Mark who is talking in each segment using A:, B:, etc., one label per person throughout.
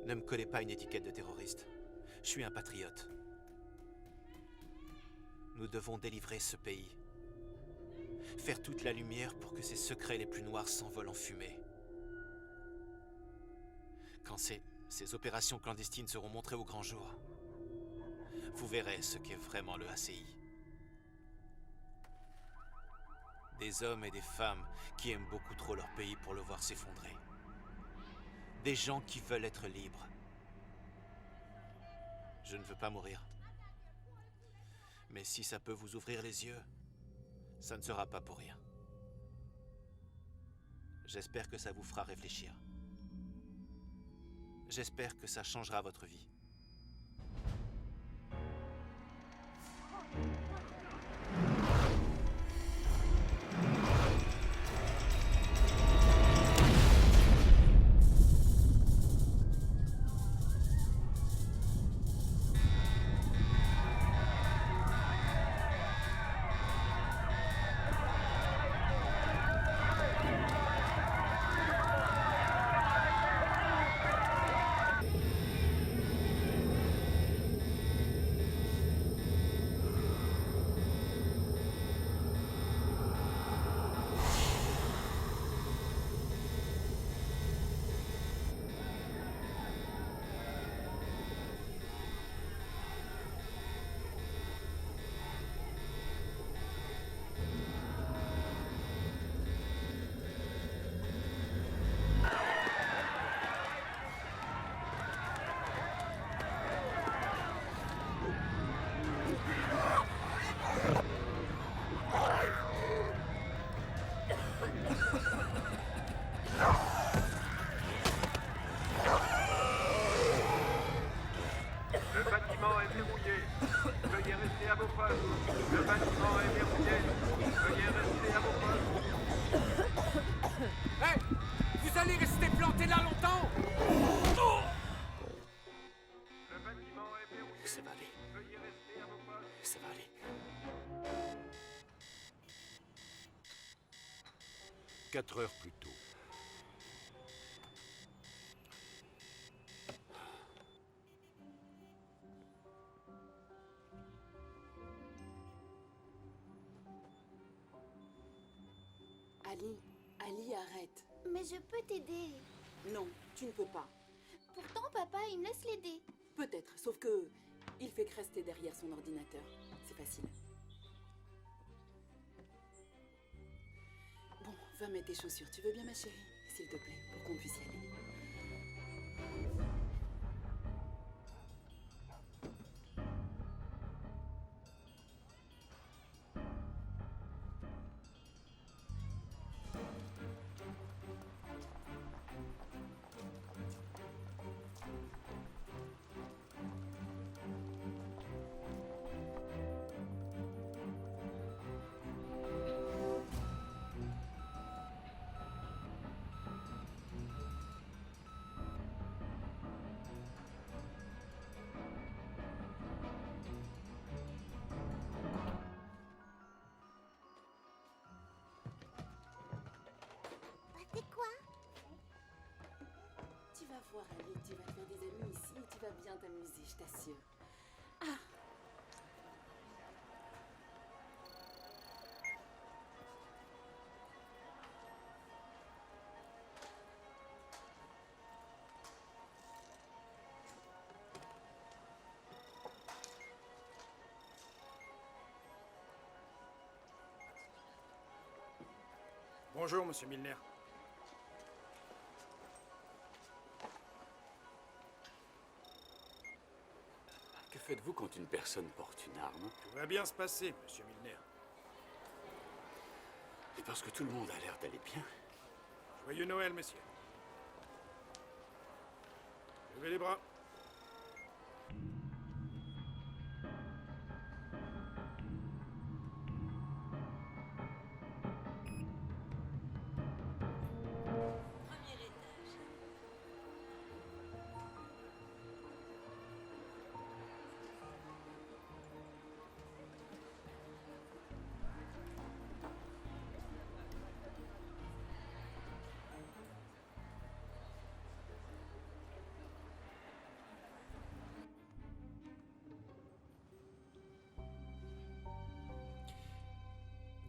A: Ne me collez pas une étiquette de terroriste. Je suis un patriote. Nous devons délivrer ce pays. Faire toute la lumière pour que ses secrets les plus noirs s'envolent en fumée. Quand ces opérations clandestines seront montrées au grand jour, vous verrez ce qu'est vraiment le ACI. Des hommes et des femmes qui aiment beaucoup trop leur pays pour le voir s'effondrer. Des gens qui veulent être libres. Je ne veux pas mourir. Mais si ça peut vous ouvrir les yeux, ça ne sera pas pour rien. J'espère que ça vous fera réfléchir. J'espère que ça changera votre vie.
B: Le bâtiment est verrouillé. Veuillez rester à vos postes. Le bâtiment est verrouillé. Veuillez rester à vos postes.
C: Hey! Vous allez rester planté là longtemps?
B: Le bâtiment est verrouillé.
A: Ça va aller.
B: Veuillez rester à vos postes.
A: Ça va aller.
D: 4 heures plus tôt.
E: Ali, arrête.
F: Mais je peux t'aider.
E: Non, tu ne peux pas.
F: Pourtant, papa, il me laisse l'aider.
E: Peut-être, sauf que il fait que rester derrière son ordinateur. C'est facile. Bon, va mettre tes chaussures. Tu veux bien, ma chérie? S'il te plaît, pour qu'on puisse y aller.
F: C'est quoi?
E: Tu vas voir, Ali, tu vas te faire des amis ici et tu vas bien t'amuser, je t'assure. Ah!
G: Bonjour, monsieur Milner.
H: Que faites-vous quand une personne porte une arme?
G: Tout va bien se passer, monsieur Milner.
H: C'est parce que tout le monde a l'air d'aller bien.
G: Joyeux Noël, messieurs. Levez les bras.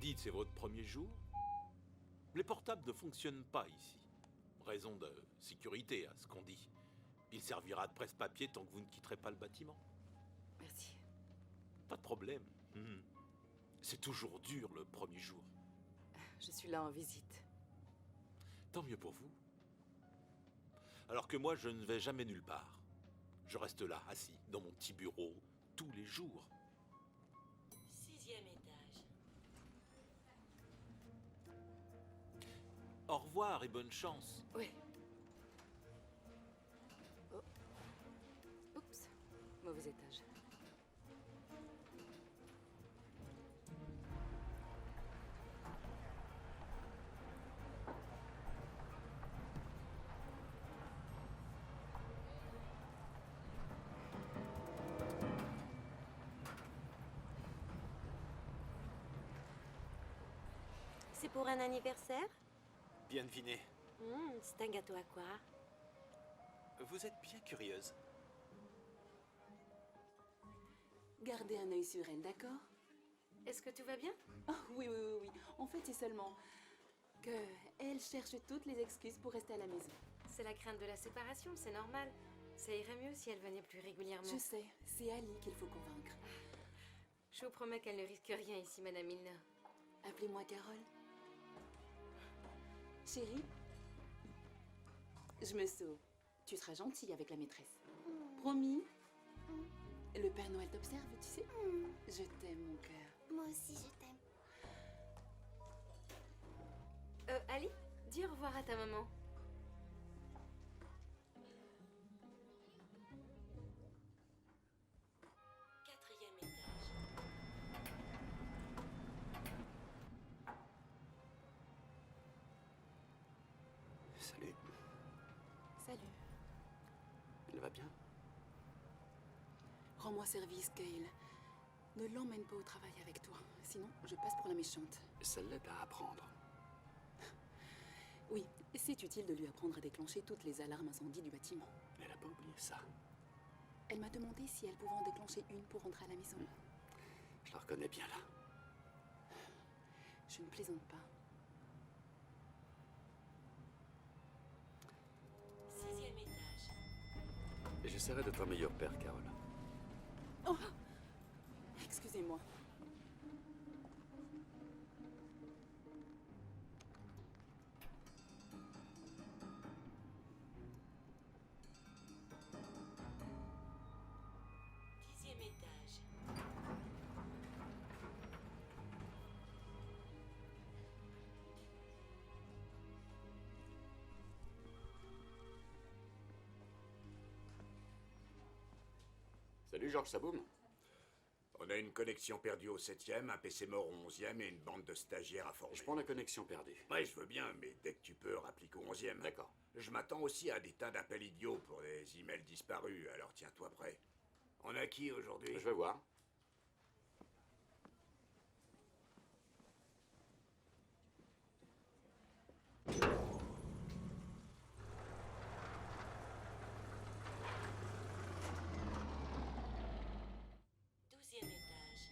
D: dites c'est votre premier jour? Les portables ne fonctionnent pas ici. Raison de sécurité, à ce qu'on dit. Il servira de presse-papier tant que vous ne quitterez pas le bâtiment.
E: Merci.
D: Pas de problème. C'est toujours dur le premier jour.
E: Je suis là en visite.
D: Tant mieux pour vous. Alors que moi, je ne vais jamais nulle part. Je reste là, assis, dans mon petit bureau, tous les jours.
I: 6e étage.
D: Au revoir et bonne chance.
E: Oui. Oh. Oups. Mauvais étage.
I: C'est pour un anniversaire?
A: Bien deviné.
I: C'est un gâteau à quoi?
A: Vous êtes bien curieuse.
E: Gardez un œil sur elle, d'accord?
I: Est-ce que tout va bien?
E: Oh, oui, oui, oui, oui. En fait, c'est seulement que elle cherche toutes les excuses pour rester à la maison.
I: C'est la crainte de la séparation, c'est normal. Ça irait mieux si elle venait plus régulièrement.
E: Je sais, c'est Ali qu'il faut convaincre.
I: Je vous promets qu'elle ne risque rien ici, Madame Milner.
E: Appelez-moi Carole. Chérie, je me sauve. Tu seras gentille avec la maîtresse. Promis? Le Père Noël t'observe, tu sais. Je t'aime, mon cœur.
F: Moi aussi, je t'aime.
I: Ali, dis au revoir à ta maman. Quatrième étage.
H: Salut.
E: Salut.
H: Elle va bien?
E: Rends-moi service, Gail. Ne l'emmène pas au travail avec toi. Sinon, je passe pour la méchante.
H: Ça l'aide à apprendre.
E: Oui, c'est utile de lui apprendre à déclencher toutes les alarmes incendies du bâtiment.
H: Elle n'a pas oublié ça.
E: Elle m'a demandé si elle pouvait en déclencher une pour rentrer à la maison.
H: Je la reconnais bien là.
E: Je ne plaisante pas.
I: 6e étage.
H: Et j'essaierai d'être un meilleur père, Carole.
E: Oh! Excusez-moi.
I: Dixième étage.
H: Salut, Georges Saboum.
G: On a une connexion perdue au 7e, un PC mort au 11e et une bande de stagiaires à former.
H: Je prends la connexion perdue.
G: Ouais, je veux bien, mais dès que tu peux, rapplique au 11e.
H: D'accord.
G: Je m'attends aussi à des tas d'appels idiots pour des emails disparus, alors tiens-toi prêt. On a qui aujourd'hui?
H: Je vais voir.
I: Douzième étage.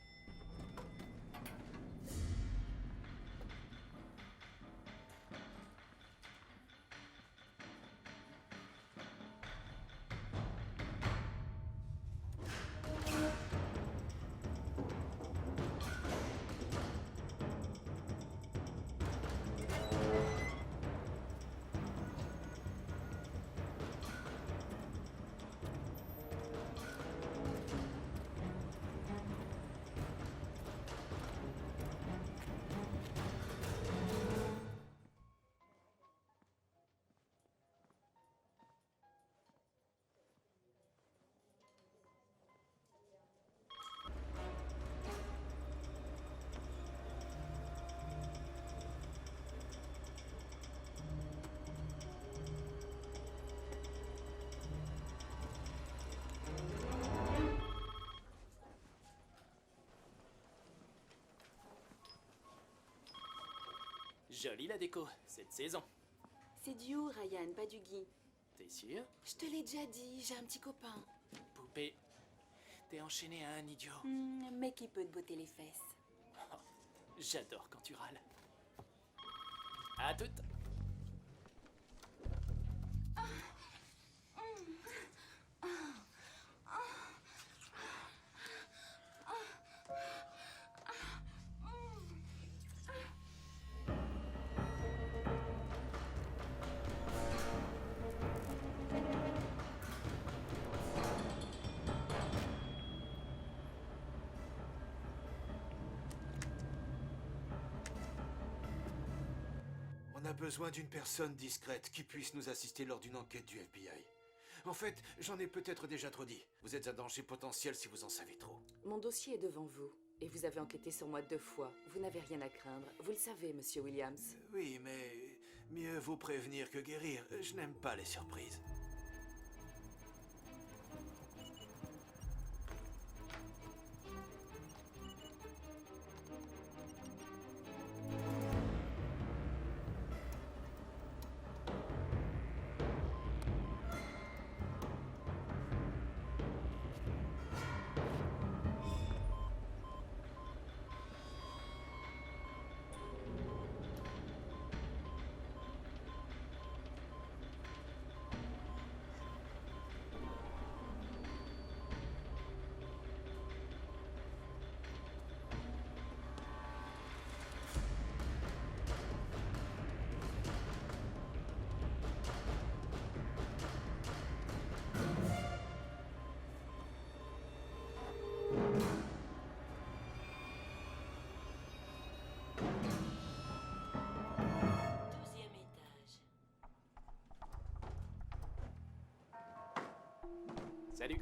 J: Jolie la déco, cette saison.
E: C'est du haut, Ryan, pas du gui.
J: T'es sûr?
E: Je te l'ai déjà dit, j'ai un petit copain.
J: Poupée, t'es enchaîné à un idiot.
E: Mais qui peut te botter les fesses.
J: J'adore quand tu râles. À toutes.
A: On a besoin d'une personne discrète qui puisse nous assister lors d'une enquête du FBI. En fait, j'en ai peut-être déjà trop dit. Vous êtes un danger potentiel si vous en savez trop.
E: Mon dossier est devant vous, et vous avez enquêté sur moi 2 fois. Vous n'avez rien à craindre. Vous le savez, monsieur Williams.
A: Oui, mais mieux vaut prévenir que guérir. Je n'aime pas les surprises.
J: Salut.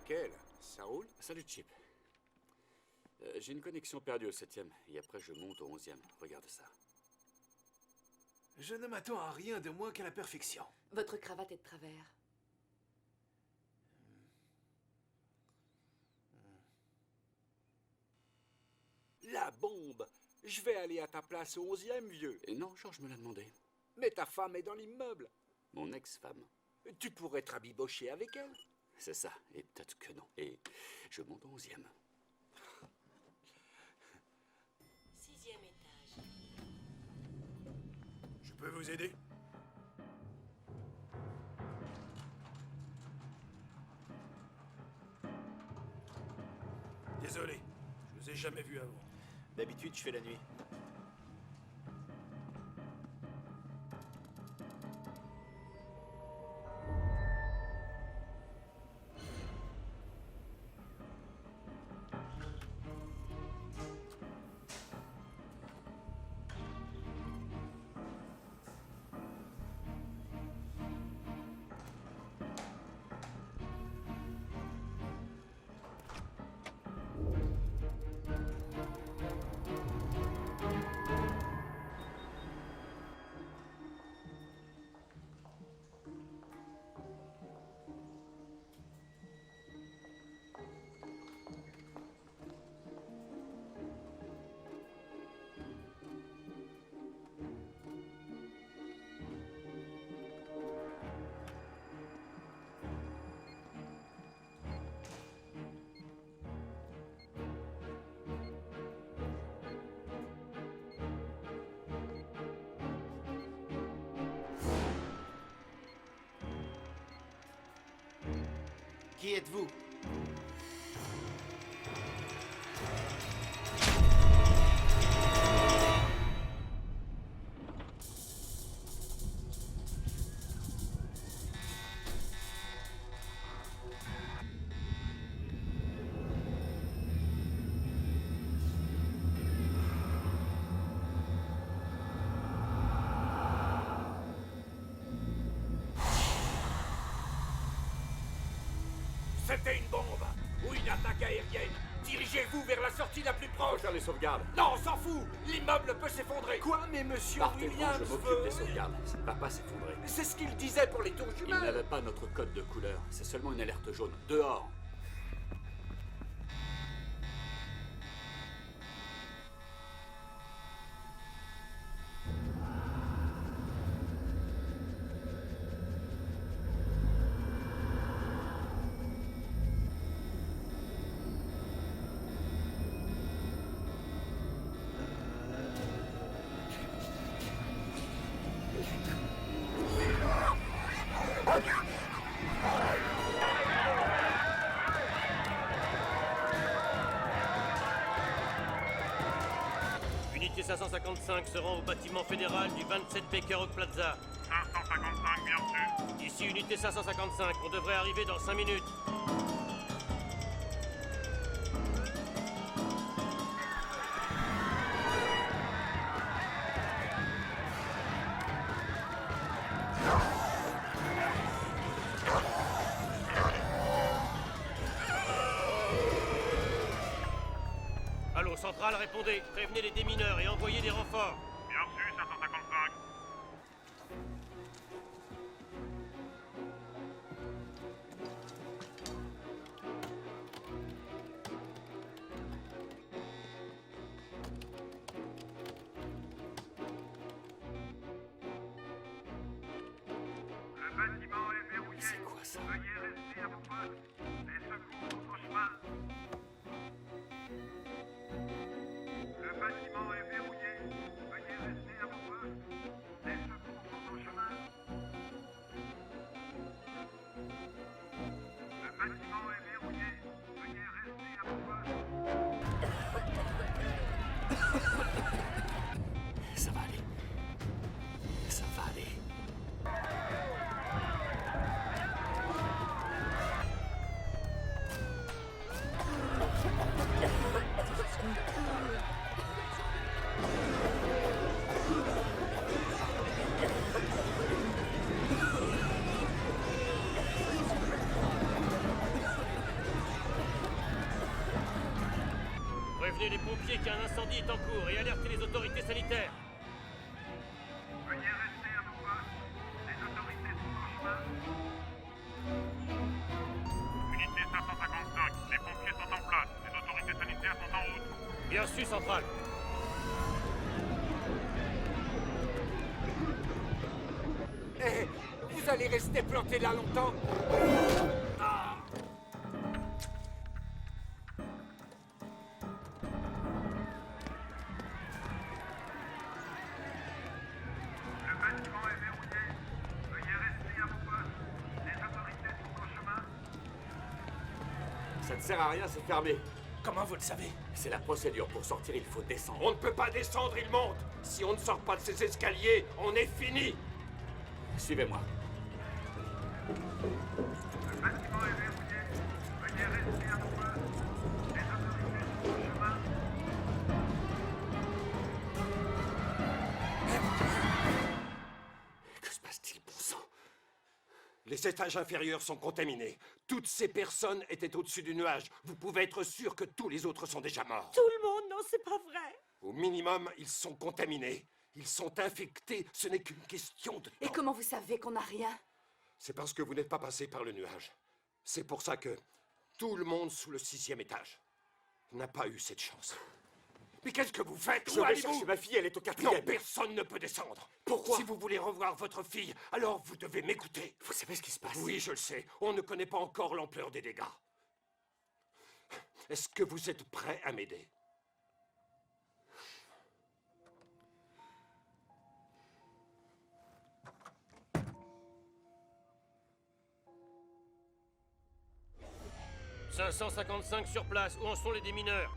G: Quel? Ça roule?
H: Salut, Chip. J'ai une connexion perdue au 7e, et après je monte au 11e. Regarde ça.
A: Je ne m'attends à rien de moins qu'à la perfection.
E: Votre cravate est de travers.
K: La bombe! Je vais aller à ta place au 11e, vieux.
H: Et non, Georges me l'a demandé.
K: Mais ta femme est dans l'immeuble.
H: Mon ex-femme.
K: Tu pourrais te rabibocher avec elle.
H: C'est ça, et peut-être que non. Et je monte au 11e.
I: 6e étage.
G: Je peux vous aider? Désolé, je vous ai jamais vu avant.
C: D'habitude, je fais la nuit. Qui êtes-vous?
G: C'était une bombe ou une attaque aérienne. Dirigez-vous vers la sortie la plus proche.
H: Faire les sauvegardes.
G: Non, on s'en fout. L'immeuble peut s'effondrer.
K: Quoi, mais monsieur
H: Partez,
K: Williams
H: je m'occupe
K: veut...
H: des sauvegardes. Ça ne va pas s'effondrer.
K: C'est ce qu'il disait pour les tours
H: Il
K: jumelles.
H: n'avait pas notre code de couleur. C'est seulement une alerte jaune. Dehors.
L: 555 se rend au bâtiment fédéral du 27 Baker Oak Plaza.
B: 555, bien sûr.
L: Ici unité 555, on devrait arriver dans 5 minutes. Allô, centrale, répondez. Prévenez les démineurs et envoyez des renforts.
B: Bien sûr, 555. Le bâtiment est verrouillé.
K: C'est quoi ça?
B: Veuillez rester à vos postes. Les secours sont au chemin. Le bâtiment est verrouillé. Veuillez rester à vos postes. Les secours sont au chemin. Le bâtiment est verrouillé. Veuillez rester à vos postes.
K: Ça va aller. Ça va aller.
L: Prévenez les pompiers qu'un incendie est en cours et alertez les autorités sanitaires.
B: Veuillez rester à vos postes. Les autorités sont au chemin. Unité 555. Les pompiers sont en place. Les autorités sanitaires sont en route.
L: Bien su, centrale.
K: Eh, vous allez rester planté là longtemps?
B: Le bâtiment est verrouillé. Veuillez rester à vos postes. Les autorités sont au chemin.
H: Ça ne sert à rien, c'est fermé.
K: Comment vous le savez?
H: C'est la procédure. Pour sortir, il faut descendre.
K: On ne peut pas descendre, il monte. Si on ne sort pas de ces escaliers, on est fini.
H: Suivez-moi.
B: Le bâtiment est verrouillé. Veuillez rester à vos postes. Les autorités sont au chemin.
K: Que se passe-t-il, bon sang? Les étages inférieurs sont contaminés. Toutes ces personnes étaient au-dessus du nuage. Vous pouvez être sûr que tous les autres sont déjà morts.
M: Tout le monde, non, c'est pas vrai.
K: Au minimum, ils sont contaminés. Ils sont infectés. Ce n'est qu'une question de temps.
E: Et comment vous savez qu'on n'a rien?
K: C'est parce que vous n'êtes pas passé par le nuage. C'est pour ça que tout le monde sous le 6e étage n'a pas eu cette chance. Mais qu'est-ce que vous faites?
H: Je
K: Où
H: vais
K: allez-vous?
H: chercher ma fille, elle est au 4e.
K: Non, personne ne peut descendre.
H: Pourquoi?
K: Si vous voulez revoir votre fille, alors vous devez m'écouter.
H: Vous savez ce qui se passe?
K: Oui, je le sais. On ne connaît pas encore l'ampleur des dégâts. Est-ce que vous êtes prêt à m'aider?
L: « 555 sur place, où en sont les démineurs?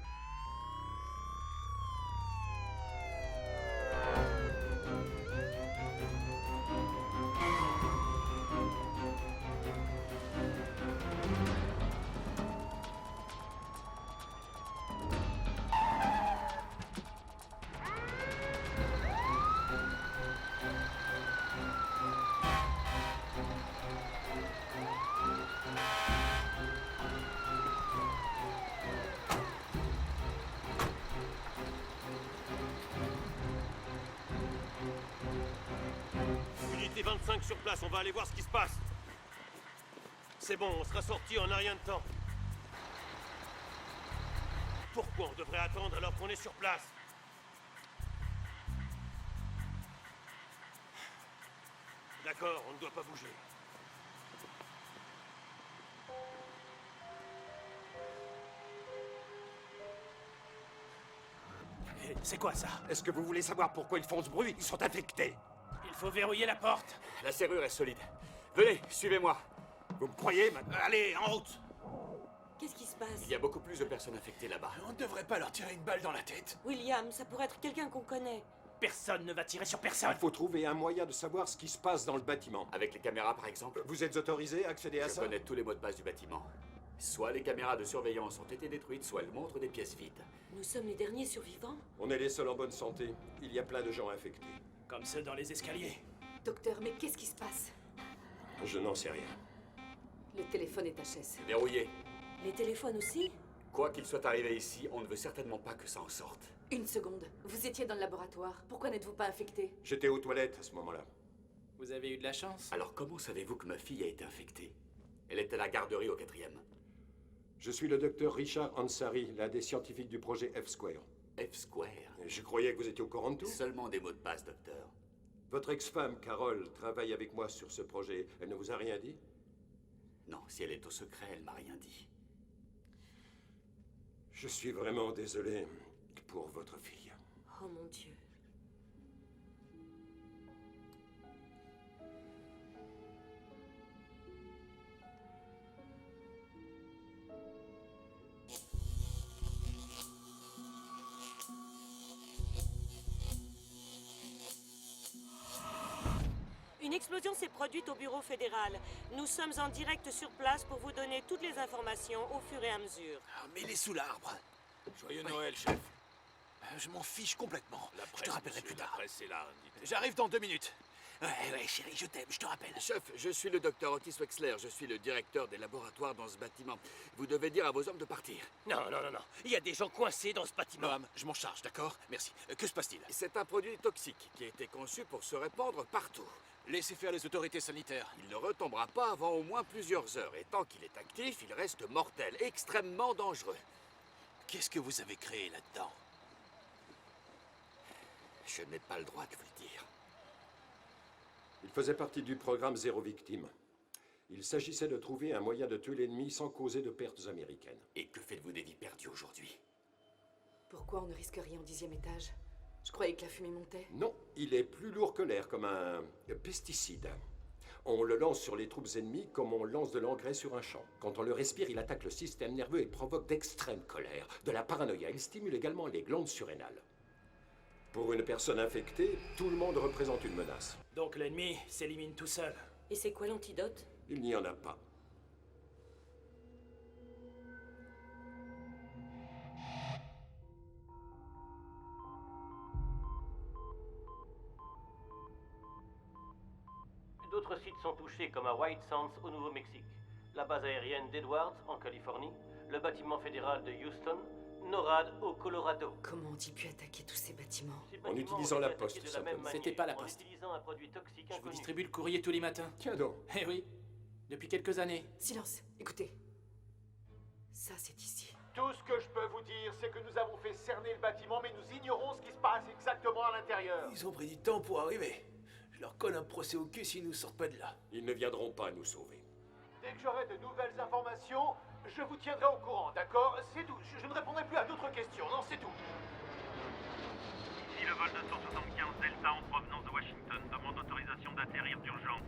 L: Unité 25 sur place, on va aller voir ce qui se passe. C'est bon, on sera sorti en un rien de temps. Pourquoi on devrait attendre alors qu'on est sur place? D'accord, on ne doit pas bouger.
K: C'est quoi ça? Est-ce que vous voulez savoir pourquoi ils font ce bruit? Ils sont infectés.
J: Il faut verrouiller la porte.
H: La serrure est solide. Venez, suivez-moi.
K: Vous me croyez maintenant?
J: Allez, en route.
M: Qu'est-ce qui se passe?
H: Il y a beaucoup plus de personnes infectées là-bas.
A: On ne devrait pas leur tirer une balle dans la tête.
M: William, ça pourrait être quelqu'un qu'on connaît.
J: Personne ne va tirer sur personne.
K: Il faut trouver un moyen de savoir ce qui se passe dans le bâtiment.
H: Avec les caméras, par exemple.
K: Vous êtes autorisé à accéder à
H: Je
K: ça?
H: connais tous les mots de passe du bâtiment. Soit les caméras de surveillance ont été détruites, soit elles montrent des pièces vides.
M: Nous sommes les derniers survivants?
K: On est les seuls en bonne santé. Il y a plein de gens infectés.
J: Comme ceux dans les escaliers.
E: Docteur, mais qu'est-ce qui se passe?
K: Je n'en sais rien.
E: Le téléphone est HS.
H: Verrouillé.
M: Les téléphones aussi?
H: Quoi qu'il soit arrivé ici, on ne veut certainement pas que ça en sorte.
E: Une seconde. Vous étiez dans le laboratoire. Pourquoi n'êtes-vous pas infecté?
K: J'étais aux toilettes à ce moment-là.
J: Vous avez eu de la chance.
H: Alors comment savez-vous que ma fille a été infectée? Elle était à la garderie au 4e.
K: Je suis le docteur Richard Ansari, l'un des scientifiques du projet F-Square.
H: F-Square?
K: Je croyais que vous étiez au courant de tout.
H: Seulement des mots de passe, docteur.
K: Votre ex-femme, Carole, travaille avec moi sur ce projet. Elle ne vous a rien dit?
H: Non, si elle est au secret, elle m'a rien dit.
K: Je suis vraiment désolé pour votre fille.
M: Oh mon Dieu. Une explosion s'est produite au bureau fédéral. Nous sommes en direct sur place pour vous donner toutes les informations au fur et à mesure.
A: Ah, mais il est sous l'arbre.
D: Joyeux Noël, chef.
A: Je m'en fiche complètement.
D: La
A: Je
D: presse,
A: te rappellerai
D: monsieur,
A: plus tard.
D: La presse est là, dites.
A: J'arrive dans 2 minutes. Ouais, chérie, je t'aime, je te rappelle.
H: Chef, je suis le docteur Otis Wexler. Je suis le directeur des laboratoires dans ce bâtiment. Vous devez dire à vos hommes de partir.
J: Non. Il y a des gens coincés dans ce bâtiment.
A: Noam, je m'en charge, d'accord? Merci. Que se passe-t-il?
H: C'est un produit toxique qui a été conçu pour se répandre partout.
A: Laissez faire les autorités sanitaires.
H: Il ne retombera pas avant au moins plusieurs heures. Et tant qu'il est actif, il reste mortel, extrêmement dangereux.
A: Qu'est-ce que vous avez créé là-dedans?
H: Je n'ai pas le droit de vous le dire.
K: Il faisait partie du programme Zéro Victime. Il s'agissait de trouver un moyen de tuer l'ennemi sans causer de pertes américaines.
H: Et que faites-vous des vies perdues aujourd'hui?
E: Pourquoi on ne risque rien au 10e étage? Je croyais que la fumée montait.
K: Non, il est plus lourd que l'air, comme un pesticide. On le lance sur les troupes ennemies comme on lance de l'engrais sur un champ. Quand on le respire, il attaque le système nerveux et provoque d'extrêmes colères, de la paranoïa. Il stimule également les glandes surrénales. Pour une personne infectée, tout le monde représente une menace.
J: Donc l'ennemi s'élimine tout seul.
M: Et c'est quoi l'antidote?
K: Il n'y en a pas.
N: D'autres sites sont touchés, comme à White Sands au Nouveau-Mexique, la base aérienne d'Edwards en Californie, le bâtiment fédéral de Houston, NORAD au Colorado.
E: Comment ont-ils pu attaquer tous ces bâtiments?
K: En utilisant la poste, simplement.
J: C'était pas la poste. Je vous distribue le courrier tous les matins.
K: Tiens donc.
J: Eh oui, depuis quelques années.
E: Silence, écoutez. Ça, c'est ici.
O: Tout ce que je peux vous dire, c'est que nous avons fait cerner le bâtiment, mais nous ignorons ce qui se passe exactement à l'intérieur.
A: Ils ont pris du temps pour arriver. Je leur colle un procès au cul s'ils nous sortent pas de là.
K: Ils ne viendront pas nous sauver.
O: Dès que j'aurai de nouvelles informations, je vous tiendrai au courant, d'accord? C'est tout. Je ne répondrai plus à d'autres questions. Non, c'est tout.
B: Ici le vol 275 Delta en provenance de Washington demande autorisation d'atterrir d'urgence.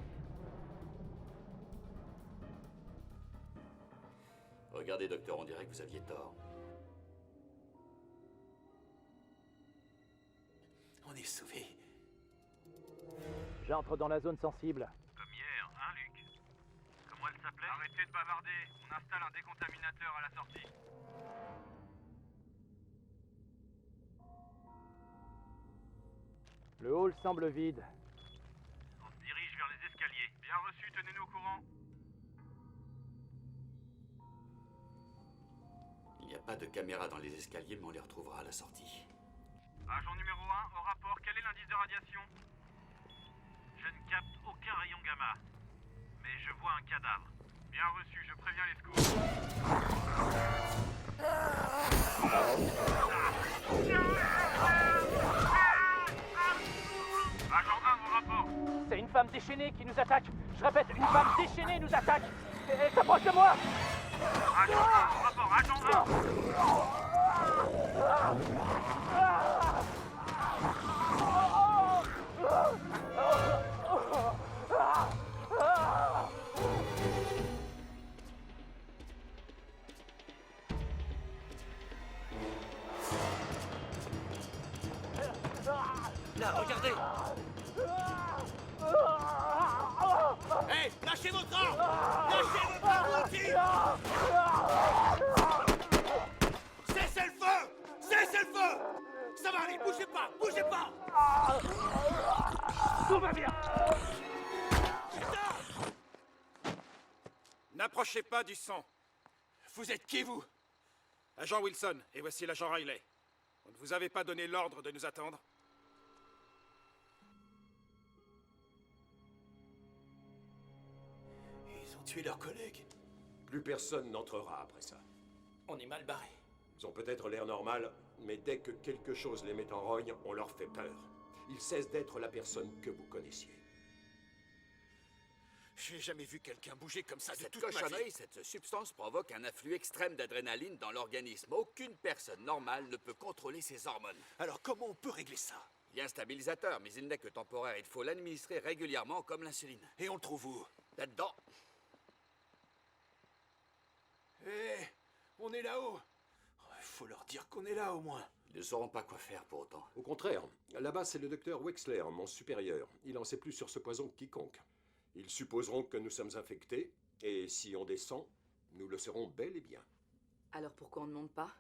H: Regardez, docteur, on dirait que vous aviez tort.
A: On est sauvés.
J: J'entre dans la zone sensible.
B: Comme hier, hein, Luc? Comment elle s'appelait? Arrêtez de bavarder. On installe un décontaminateur à la sortie.
J: Le hall semble vide.
B: On se dirige vers les escaliers. Bien reçu, tenez-nous au courant.
H: Il n'y a pas de caméra dans les escaliers, mais on les retrouvera à la sortie.
B: Agent numéro 1, au rapport, quel est l'indice de radiation? Je ne capte aucun rayon gamma. Mais je vois un cadavre. Bien reçu, je préviens les secours. Agent 1, au rapport.
J: C'est une femme déchaînée qui nous attaque. Je répète, une femme déchaînée nous attaque. Elle s'approche de moi.
B: Agent 1, au rapport, agent 1.
P: approchez pas du son.
A: Vous êtes qui, vous?
P: Agent Wilson, et voici l'agent Riley. Vous ne vous avez pas donné l'ordre de nous attendre?
A: Ils ont tué leurs collègues.
K: Plus personne n'entrera après ça.
J: On est mal barré.
K: Ils ont peut-être l'air normal, mais dès que quelque chose les met en rogne, on leur fait peur. Ils cessent d'être la personne que vous connaissiez.
A: J'ai jamais vu quelqu'un bouger comme ça de
H: Cette
A: toute ma vie.
H: cochonnerie, cette substance provoque un afflux extrême d'adrénaline dans l'organisme. Aucune personne normale ne peut contrôler ses hormones.
A: Alors comment on peut régler ça?
H: Il y a un stabilisateur, mais il n'est que temporaire. Il faut l'administrer régulièrement comme l'insuline.
A: Et on le trouve où?
H: Là-dedans.
A: Hé, on est là-haut. Il faut leur dire qu'on est là au moins.
H: Ils ne sauront pas quoi faire pour autant.
K: Au contraire, là-bas c'est le docteur Wexler, mon supérieur. Il en sait plus sur ce poison que quiconque. Ils supposeront que nous sommes infectés, et si on descend, nous le serons bel et bien.
E: Alors pourquoi on ne monte pas?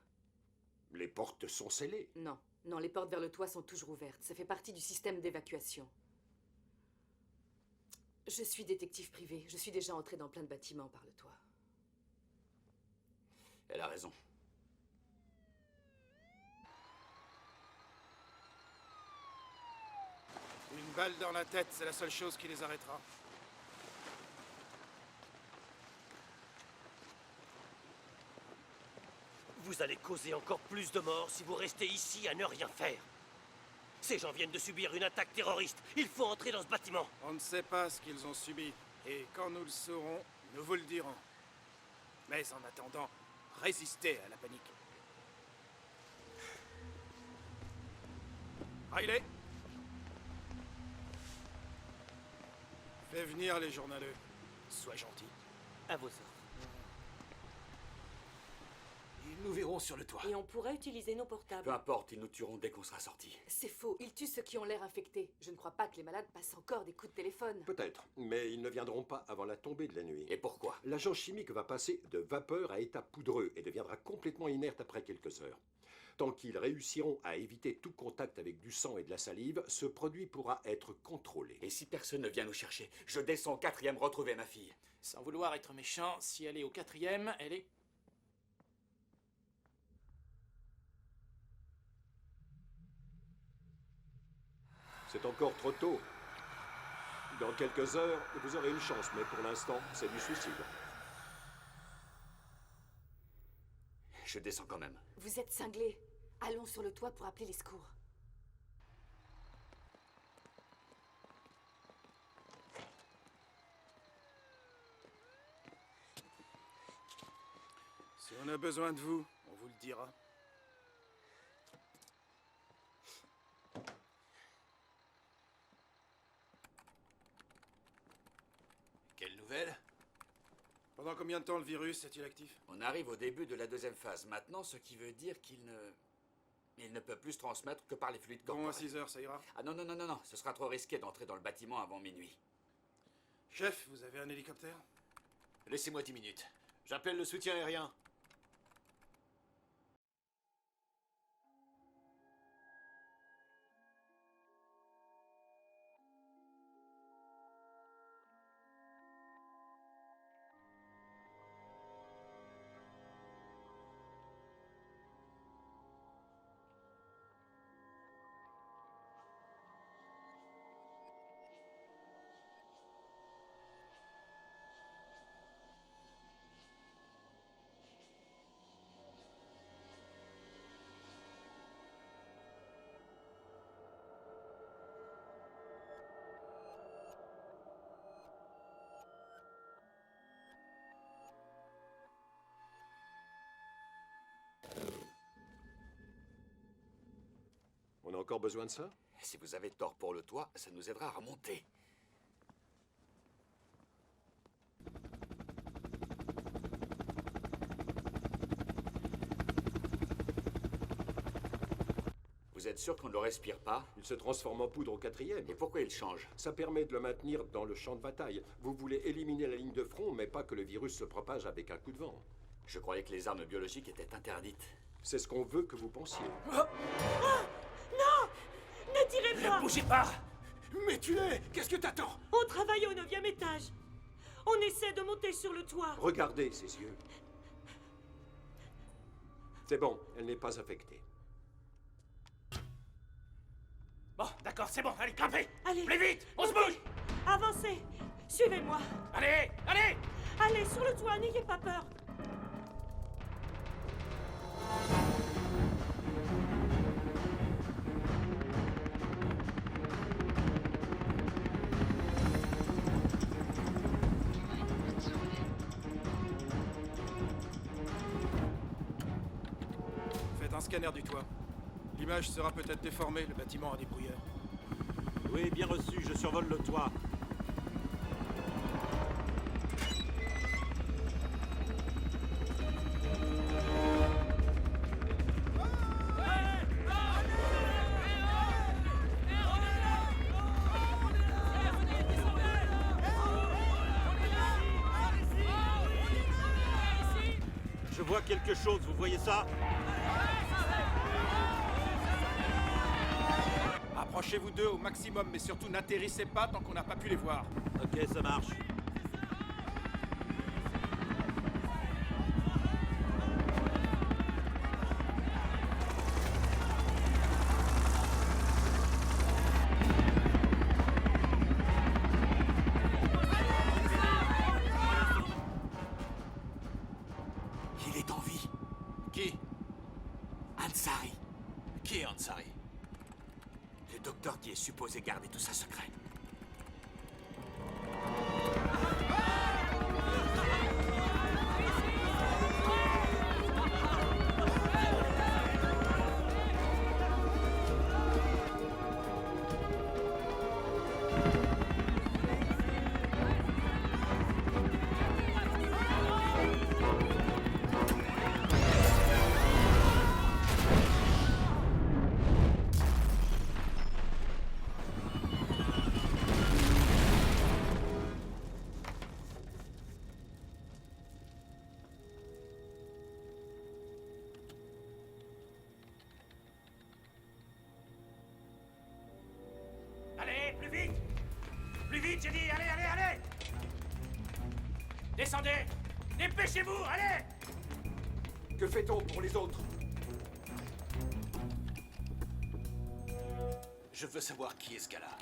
K: Les portes sont scellées.
E: Non, non, les portes vers le toit sont toujours ouvertes. Ça fait partie du système d'évacuation. Je suis détective privé. Je suis déjà entrée dans plein de bâtiments par le toit.
H: Elle a raison.
P: Une balle dans la tête, c'est la seule chose qui les arrêtera.
L: Vous allez causer encore plus de morts si vous restez ici à ne rien faire. Ces gens viennent de subir une attaque terroriste. Il faut entrer dans ce bâtiment.
P: On ne sait pas ce qu'ils ont subi. Et quand nous le saurons, nous vous le dirons. Mais en attendant, résistez à la panique. Riley, fais venir les journaleux. Sois gentil.
L: À vos ordres.
A: Nous verrons sur le toit.
M: Et on pourrait utiliser nos portables.
H: Peu importe, ils nous tueront dès qu'on sera sortis.
E: C'est faux. Ils tuent ceux qui ont l'air infectés. Je ne crois pas que les malades passent encore des coups de téléphone.
K: Peut-être, mais ils ne viendront pas avant la tombée de la nuit.
H: Et pourquoi?
K: L'agent chimique va passer de vapeur à état poudreux et deviendra complètement inerte après quelques heures. Tant qu'ils réussiront à éviter tout contact avec du sang et de la salive, ce produit pourra être contrôlé.
H: Et si personne ne vient nous chercher, je descends au 4e retrouver ma fille.
J: Sans vouloir être méchant, si elle est au 4e, elle est...
K: C'est encore trop tôt. Dans quelques heures, vous aurez une chance, mais pour l'instant, c'est du suicide.
H: Je descends quand même.
E: Vous êtes cinglés. Allons sur le toit pour appeler les secours.
P: Si on a besoin de vous, on vous le dira.
A: Quelle nouvelle?
P: Pendant combien de temps le virus est-il actif?
H: On arrive au début de la 2e phase maintenant, ce qui veut dire qu'il ne peut plus se transmettre que par les fluides corporels.
P: Bon, à 6 heures, ça ira?
H: Ah non, non, non, non, non, ce sera trop risqué d'entrer dans le bâtiment avant minuit.
P: Chef, vous avez un hélicoptère?
A: Laissez-moi 10 minutes. J'appelle le soutien aérien.
K: On a encore besoin de ça?
H: Si vous avez tort pour le toit, ça nous aidera à remonter. Vous êtes sûr qu'on ne le respire pas?
K: Il se transforme en poudre au 4e.
H: Et pourquoi il change?
K: Ça permet de le maintenir dans le champ de bataille. Vous voulez éliminer la ligne de front, mais pas que le virus se propage avec un coup de vent.
H: Je croyais que les armes biologiques étaient interdites.
K: C'est ce qu'on veut que vous pensiez.
M: Non! Ne tirez pas!
A: Ne bougez pas! Mais tu es! Qu'est-ce que t'attends?
M: On travaille au 9e étage. On essaie de monter sur le toit.
K: Regardez ses yeux. C'est bon, elle n'est pas affectée.
J: Bon, d'accord, c'est bon, allez, grimpez.
M: Allez.
J: Plus vite, on se bouge.
M: Avancez. Suivez-moi.
J: Allez, allez.
M: Allez, sur le toit, n'ayez pas peur.
P: Faites un scanner du toit. L'image sera peut-être déformée, le bâtiment a des brouilleurs.
D: Oui, bien reçu, je survole le toit. Je vois quelque chose, vous voyez ça?
P: Approchez-vous d'eux au maximum, mais surtout n'atterrissez pas tant qu'on n'a pas pu les voir.
D: Ok, ça marche.
A: Il est en vie.
P: Qui?
A: Ansari. Qui est Ansari?
C: Le docteur qui est supposé garder tout ça secret.
J: Allez, plus vite. Plus vite, j'ai dit, allez, allez, allez. Descendez. Dépêchez-vous, allez.
K: Que fait-on pour les autres?
A: Je veux savoir qui est ce gars-là.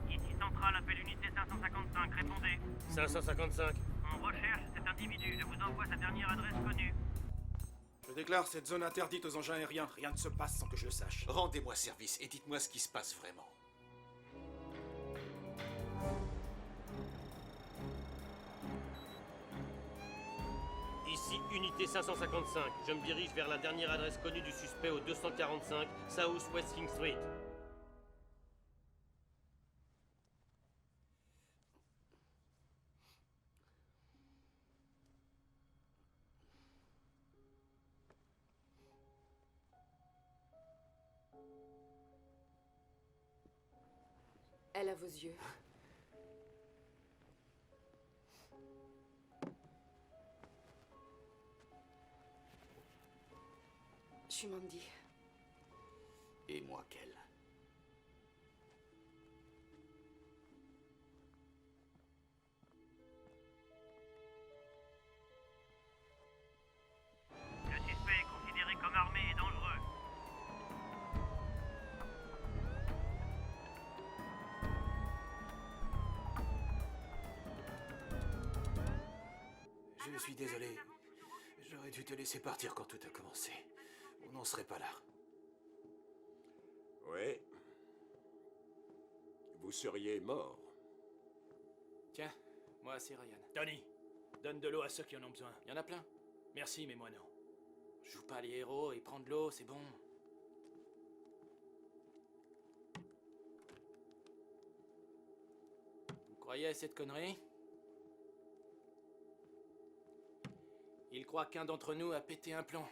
N: Ici Centrale, appelle unité 555, répondez.
L: 555.
N: On recherche cet individu, je vous envoie sa dernière adresse connue.
P: Je déclare cette zone interdite aux engins aériens. Rien ne se passe sans que je le sache.
A: Rendez-moi service et dites-moi ce qui se passe vraiment.
L: Ici, unité 555. Je me dirige vers la dernière adresse connue du suspect au 245 South West King Street.
E: Elle a vos yeux. Je suis Mandy.
C: Et moi, quelle?
N: Le suspect est considéré comme armé et dangereux.
A: Je suis désolé. J'aurais dû te laisser partir quand tout a commencé. On n'en serait pas là.
K: Oui. Vous seriez mort.
J: Tiens, moi c'est Ryan. Tony, donne de l'eau à ceux qui en ont besoin. Il y en a plein. Merci, mais moi non. Je joue pas les héros et prendre de l'eau, c'est bon. Vous croyez à cette connerie? Il croit qu'un d'entre nous a pété un plomb.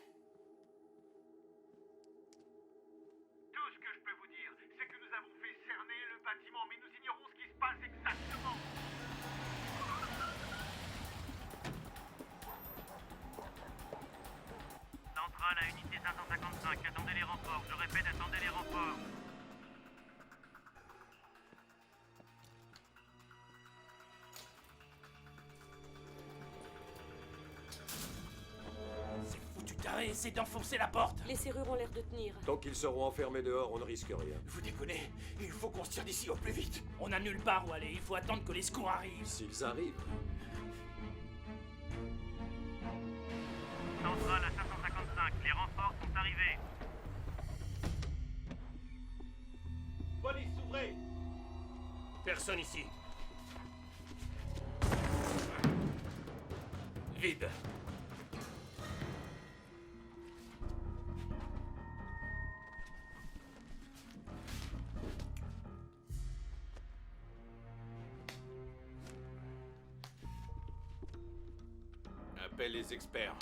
B: Tout ce que je peux vous dire, c'est que nous avons fait cerner le bâtiment, mais nous ignorons ce qui se passe exactement.
N: Centrale à unité 555, attendez les renforts. Je répète, attendez les renforts.
J: Carré, essaie d'enfoncer la porte.
M: Les serrures ont l'air de tenir.
K: Tant qu'ils seront enfermés dehors, on ne risque rien.
A: Vous déconnez. Il faut qu'on se tire d'ici au plus vite.
J: On n'a nulle part où aller. Il faut attendre que les secours arrivent.
K: S'ils arrivent.
B: Centrale à 555, les renforts sont arrivés.
L: Police, ouvrez! Personne ici.
J: Vide.
D: Appelle les experts.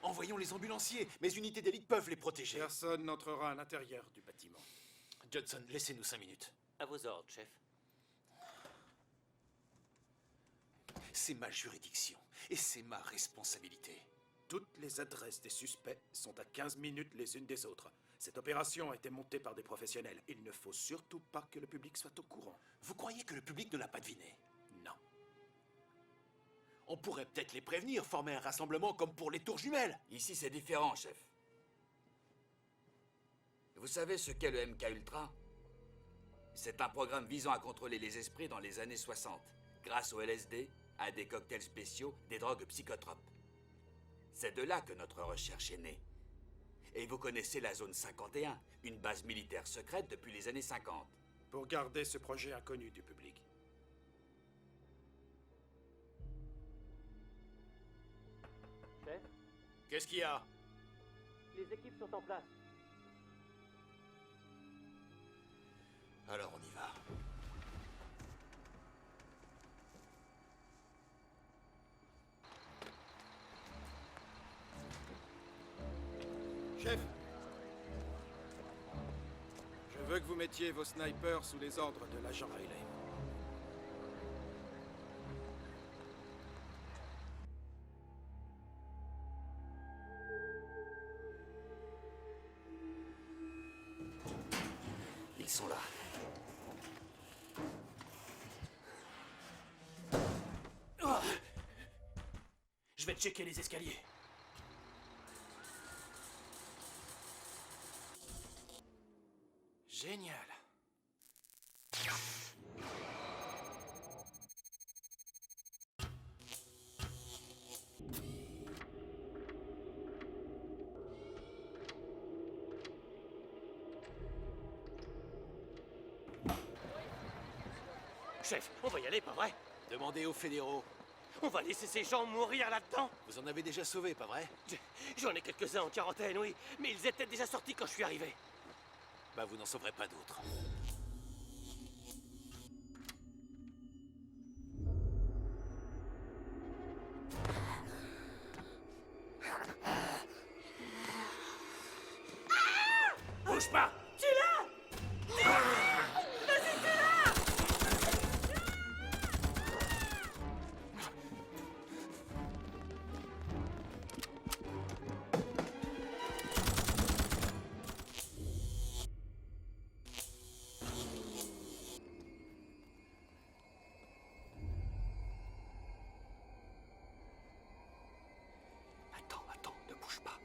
A: Envoyons les ambulanciers. Mes unités d'élite peuvent les protéger.
P: Personne n'entrera à l'intérieur du bâtiment.
A: Johnson, laissez-nous 5 minutes.
L: À vos ordres, chef.
A: C'est ma juridiction. Et c'est ma responsabilité.
P: Toutes les adresses des suspects sont à 15 minutes les unes des autres. Cette opération a été montée par des professionnels. Il ne faut surtout pas que le public soit au courant.
A: Vous croyez que le public ne l'a pas deviné?
P: Non.
A: On pourrait peut-être les prévenir, former un rassemblement comme pour les tours jumelles.
H: Ici, c'est différent, chef. Vous savez ce qu'est le MK Ultra? C'est un programme visant à contrôler les esprits dans les années 60, grâce au LSD, à des cocktails spéciaux, des drogues psychotropes. C'est de là que notre recherche est née. Et vous connaissez la zone 51, une base militaire secrète depuis les années 50.
P: Pour garder ce projet inconnu du public.
N: Chef,
J: Qu'est-ce qu'il y a?
N: les équipes sont en place.
A: Alors on y va.
P: Chef, je veux que vous mettiez vos snipers sous les ordres de l'agent Riley.
H: Ils sont là.
J: Oh, je vais checker les escaliers. Génial.
L: Chef, on va y aller, pas vrai?
A: Demandez aux fédéraux.
L: On va laisser ces gens mourir là-dedans?
A: Vous en avez déjà sauvé, pas vrai?
L: J'en ai quelques-uns en quarantaine, oui, mais ils étaient déjà sortis quand je suis arrivé.
A: Bah, vous n'en sauverez pas d'autres.
J: Bouge pas!
M: Tu l'as! Vas-y, tu l'as!
H: Attends, ne bouge pas.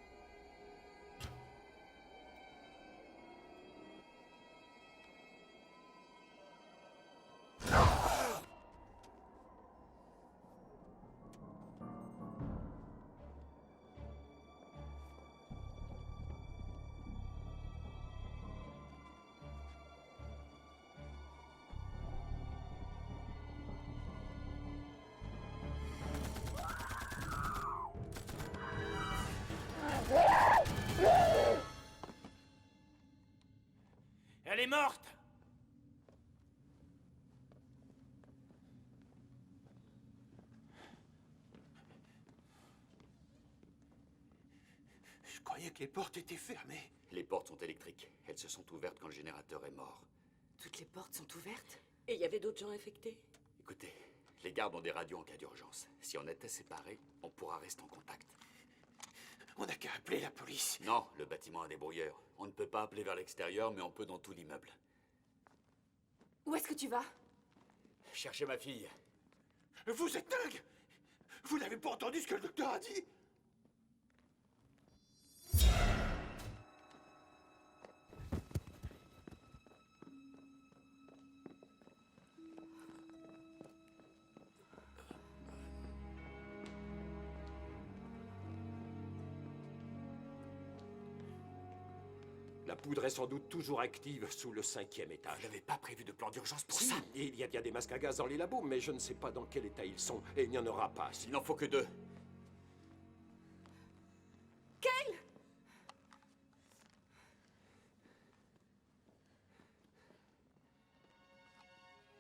J: Elle est morte!
A: Je croyais que les portes étaient fermées.
H: Les portes sont électriques. Elles se sont ouvertes quand le générateur est mort.
E: Toutes les portes sont ouvertes?
M: Et il y avait d'autres gens infectés?
H: Écoutez, les gardes ont des radios en cas d'urgence. Si on était séparés, on pourra rester en contact.
A: On n'a qu'à appeler la police.
H: Non, le bâtiment a des brouilleurs. On ne peut pas appeler vers l'extérieur, mais on peut dans tout l'immeuble.
E: Où est-ce que tu vas?
H: Cherchez ma fille.
C: Vous êtes dingue! Vous n'avez pas entendu ce que le docteur a dit?
K: La poudre est sans doute toujours active sous le 5e étage.
H: Vous n'avez pas prévu de plan d'urgence pour
K: Si,
H: ça?
K: il y a bien des masques à gaz dans les labos, mais je ne sais pas dans quel état ils sont, et il n'y en aura pas.
H: Il n'en faut que 2.
E: Kyle!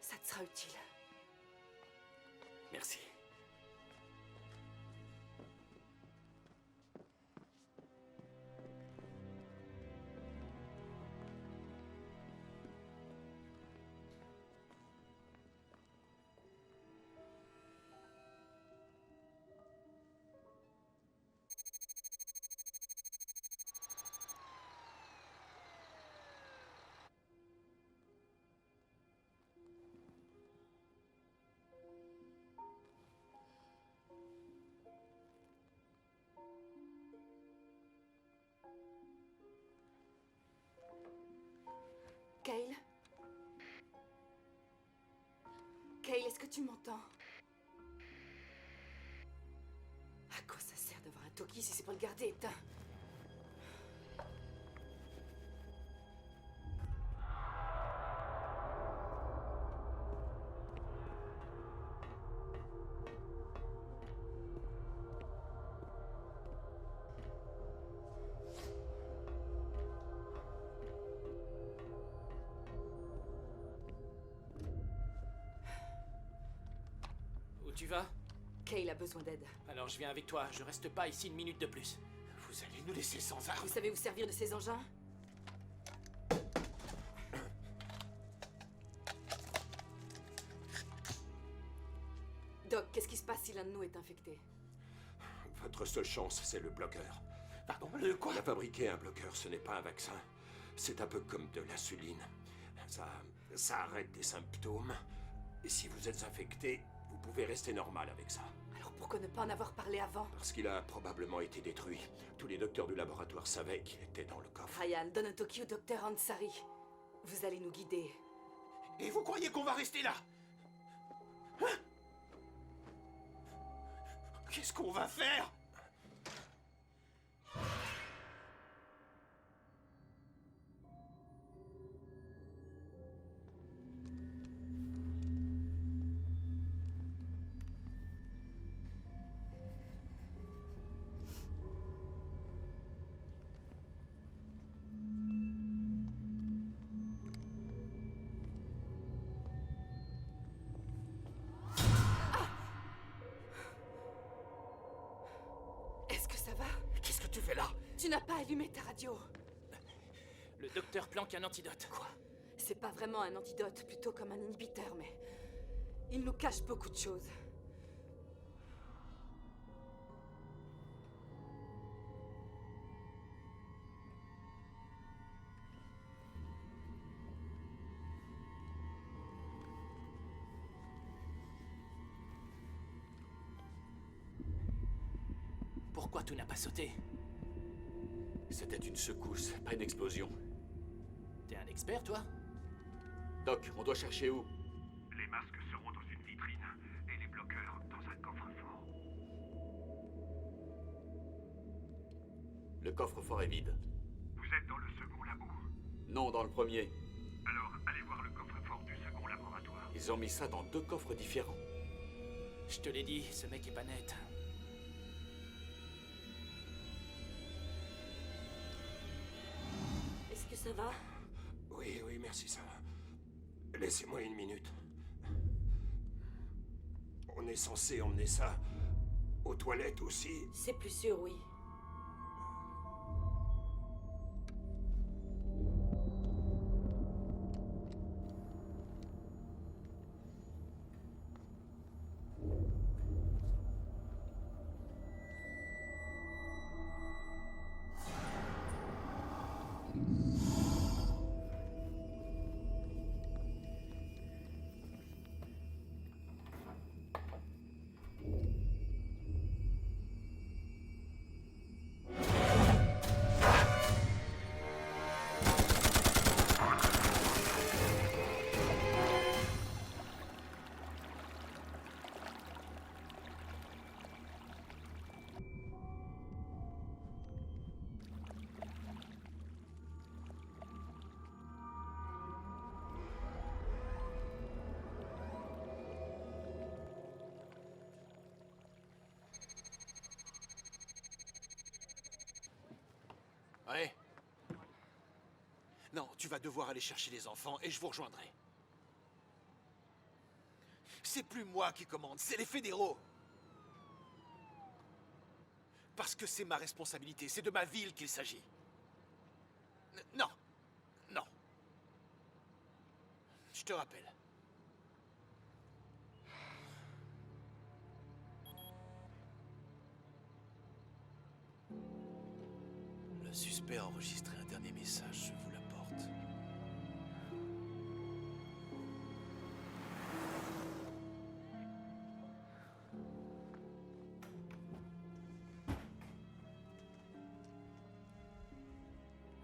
E: Ça te sera utile.
H: Merci.
E: Kyle? Kyle, est-ce que tu m'entends? À quoi ça sert d'avoir un Toki si c'est pour le garder éteint?
J: Où tu vas?
E: Kyle a besoin d'aide.
J: Alors je viens avec toi, je reste pas ici une minute de plus.
C: Vous allez nous laisser sans armes?
E: Vous savez vous servir de ces engins? Doc, qu'est-ce qui se passe si l'un de nous est infecté?
K: Votre seule chance, c'est le bloqueur.
C: Pardon, le quoi?
K: Il a fabriqué un bloqueur, ce n'est pas un vaccin. C'est un peu comme de l'insuline. Ça arrête des symptômes. Et si vous êtes infecté, vous pouvez rester normal avec ça.
E: Alors pourquoi ne pas en avoir parlé avant?
K: Parce qu'il a probablement été détruit. Tous les docteurs du laboratoire savaient qu'il était dans le coffre.
E: Ryan, donne un Toki au docteur Ansari. Vous allez nous guider.
C: Et vous croyez qu'on va rester là? Hein? Qu'est-ce qu'on va faire?
E: Est-ce que ça va?
H: Qu'est-ce que tu fais là?
E: Tu n'as pas allumé ta radio.
J: Le docteur planque un antidote.
E: Quoi? C'est pas vraiment un antidote, plutôt comme un inhibiteur, mais... il nous cache beaucoup de choses.
J: Pourquoi tout n'a pas sauté?
H: C'était une secousse, pas une explosion.
J: T'es un expert, toi?
H: Doc, on doit chercher où?
B: Les masques seront dans une vitrine et les bloqueurs dans un coffre-fort.
H: Le coffre-fort est vide.
B: Vous êtes dans le second labo.
H: Non, dans le premier.
B: Alors, allez voir le coffre-fort du second laboratoire.
H: Ils ont mis ça dans 2 coffres différents.
J: Je te l'ai dit, ce mec est pas net.
M: Est-ce que ça va?
K: Oui, oui, merci, ça va. Laissez-moi une minute. On est censé emmener ça aux toilettes aussi.
M: C'est plus sûr, oui.
A: Non, tu vas devoir aller chercher les enfants et je vous rejoindrai. C'est plus moi qui commande, c'est les fédéraux. Parce que c'est ma responsabilité, c'est de ma ville qu'il s'agit. Non, non. Je te rappelle. Le suspect a enregistré un dernier message, je vous l'apporte.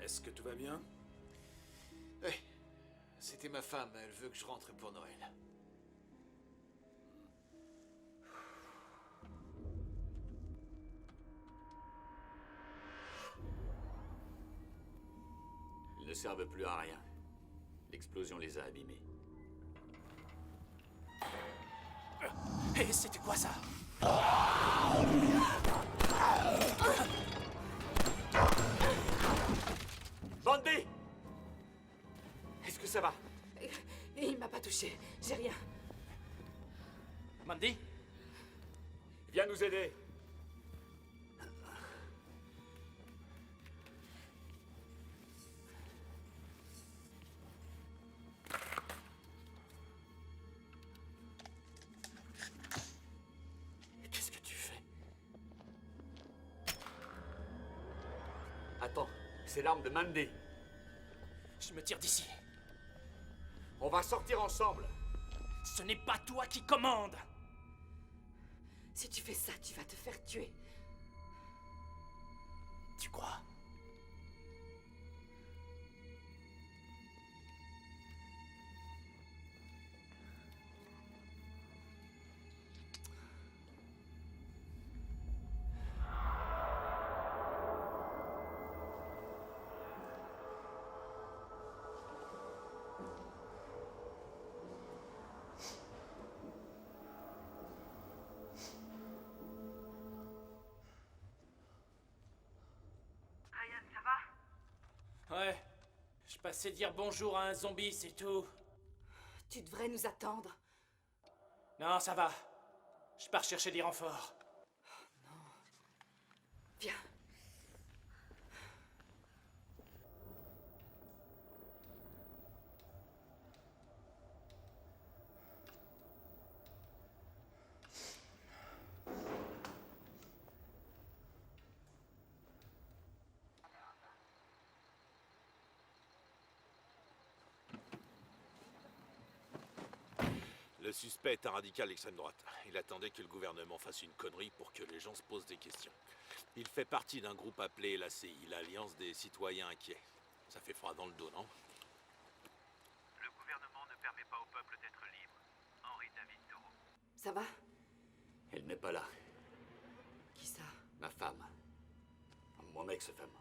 P: Est-ce que tout va bien?
A: Oui, c'était ma femme, elle veut que je rentre pour Noël.
H: Ils ne servent plus à rien. L'explosion les a abîmés.
J: Hé, c'était quoi ça?
H: Bandit! Est-ce que ça va?
E: Il m'a pas touché, j'ai rien.
J: Mandy?
H: Viens nous aider.
J: Qu'est-ce que tu fais?
H: Attends, c'est l'arme de Mandy.
J: Je me tire d'ici.
H: On va sortir ensemble.
J: Ce n'est pas toi qui commande.
E: Si tu fais ça, tu vas te faire tuer.
J: Tu crois? Ouais, je passais dire bonjour à un zombie, c'est tout.
E: Tu devrais nous attendre.
J: Non, ça va. Je pars chercher des renforts.
E: Viens.
D: Le suspect est un radical d'extrême droite. Il attendait que le gouvernement fasse une connerie pour que les gens se posent des questions. Il fait partie d'un groupe appelé l'ACI, l'Alliance des Citoyens Inquiets. Ça fait froid dans le dos, non?
B: Le gouvernement ne permet pas au peuple d'être libre. Henri David Thoreau.
E: Ça va?
H: Elle n'est pas là.
E: Qui ça?
H: Ma femme. Mon ex-femme.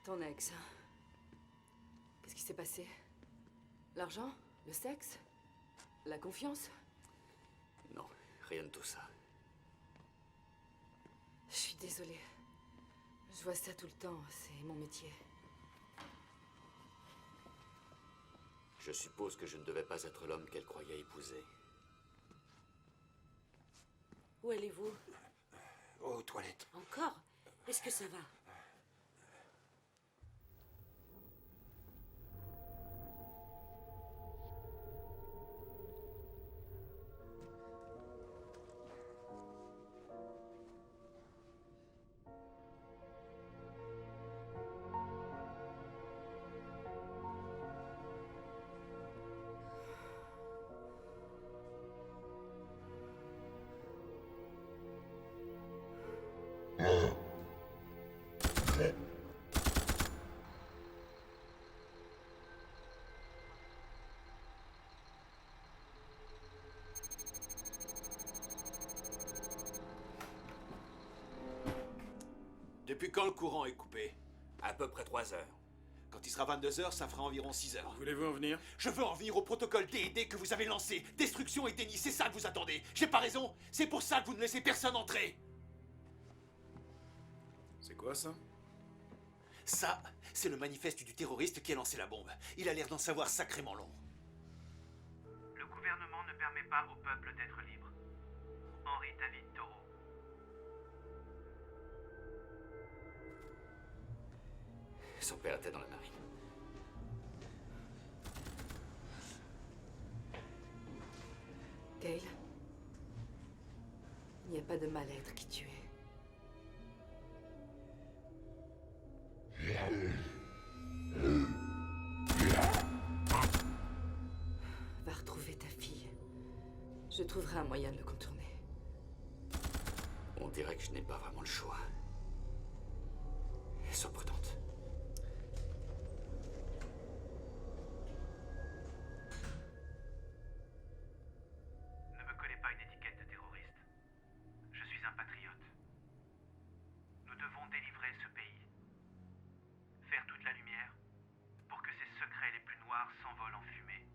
E: Ton ex. Qu'est-ce qui s'est passé? L'argent? Le sexe? La confiance?
H: Non, rien de tout ça.
E: Je suis désolée. Je vois ça tout le temps, c'est mon métier.
H: Je suppose que je ne devais pas être l'homme qu'elle croyait épouser.
M: Où allez-vous?
C: Aux toilettes.
M: Encore? Est-ce que ça va?
A: Depuis quand le courant est coupé?
H: À peu près 3 heures.
A: Quand il sera 22 heures, ça fera environ 6 heures.
P: Voulez-vous en venir?
A: Je veux en venir au protocole D&D que vous avez lancé. Destruction et déni, c'est ça que vous attendez. J'ai pas raison? C'est pour ça que vous ne laissez personne entrer.
P: C'est quoi ça?
A: Ça, c'est le manifeste du terroriste qui a lancé la bombe. Il a l'air d'en savoir sacrément long.
B: Le gouvernement ne permet pas au peuple d'être libre. Henri David Thoreau.
H: Son père était dans la marine.
Q: Cale, il n'y a pas de mal-être qui tue. Va retrouver ta fille. Je trouverai un moyen de le contourner.
H: On dirait que je n'ai pas vraiment le choix. Sois prudente.
B: Ne me collez pas une étiquette de terroriste. Je suis un patriote. Nous devons délivrer ce pays. Faire toute la lumière pour que ses secrets les plus noirs s'envolent en fumée.